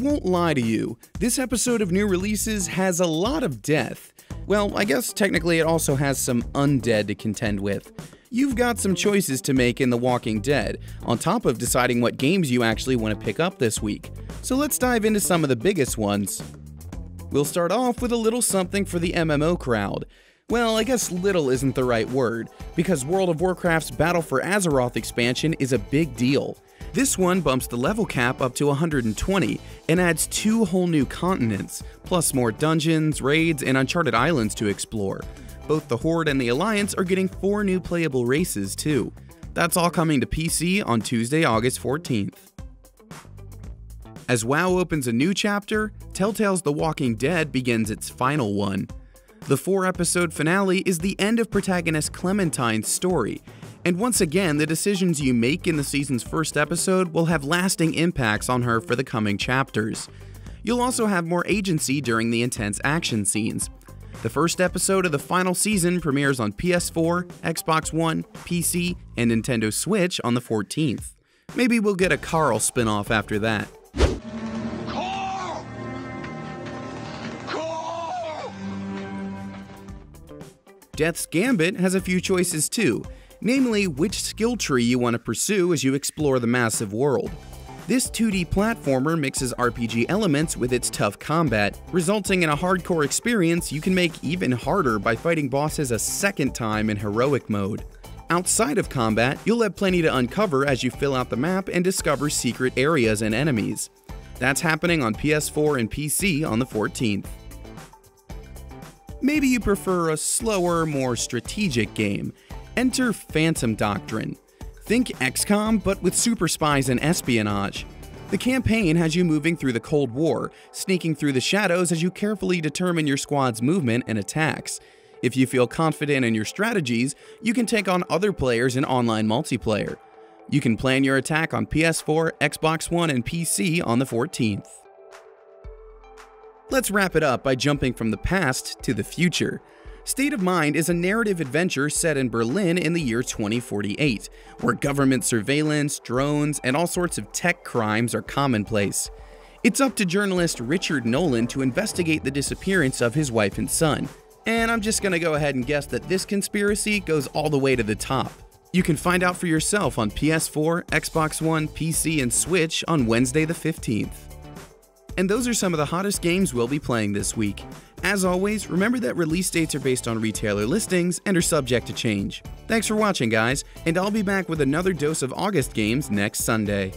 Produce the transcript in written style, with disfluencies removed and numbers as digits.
won't lie to you, this episode of New Releases has a lot of death. Well, I guess technically it also has some undead to contend with. You've got some choices to make in The Walking Dead, on top of deciding what games you actually want to pick up this week. So let's dive into some of the biggest ones. We'll start off with a little something for the MMO crowd. Well, I guess little isn't the right word, because World of Warcraft's Battle for Azeroth expansion is a big deal. This one bumps the level cap up to 120 and adds 2 whole new continents, plus more dungeons, raids, and uncharted islands to explore. Both the Horde and the Alliance are getting 4 new playable races too. That's all coming to PC on Tuesday, August 14th. As WoW opens a new chapter, Telltales The Walking Dead begins its final one. The 4-episode finale is the end of protagonist Clementine's story, and once again, the decisions you make in the season's first episode will have lasting impacts on her for the coming chapters. You'll also have more agency during the intense action scenes. The first episode of the final season premieres on PS4, Xbox One, PC, and Nintendo Switch on the 14th. Maybe we'll get a Carl spin-off after that. Death's Gambit has a few choices too, namely which skill tree you want to pursue as you explore the massive world. This 2D platformer mixes RPG elements with its tough combat, resulting in a hardcore experience you can make even harder by fighting bosses a second time in heroic mode. Outside of combat, you'll have plenty to uncover as you fill out the map and discover secret areas and enemies. That's happening on PS4 and PC on the 14th. Maybe you prefer a slower, more strategic game. Enter Phantom Doctrine. Think XCOM, but with super spies and espionage. The campaign has you moving through the Cold War, sneaking through the shadows as you carefully determine your squad's movement and attacks. If you feel confident in your strategies, you can take on other players in online multiplayer. You can plan your attack on PS4, Xbox One, and PC on the 14th. Let's wrap it up by jumping from the past to the future. State of Mind is a narrative adventure set in Berlin in the year 2048, where government surveillance, drones, and all sorts of tech crimes are commonplace. It's up to journalist Richard Nolan to investigate the disappearance of his wife and son. And I'm just gonna go ahead and guess that this conspiracy goes all the way to the top. You can find out for yourself on PS4, Xbox One, PC, and Switch on Wednesday the 15th. And those are some of the hottest games we'll be playing this week. As always, remember that release dates are based on retailer listings and are subject to change. Thanks for watching, guys, and I'll be back with another dose of August games next Sunday.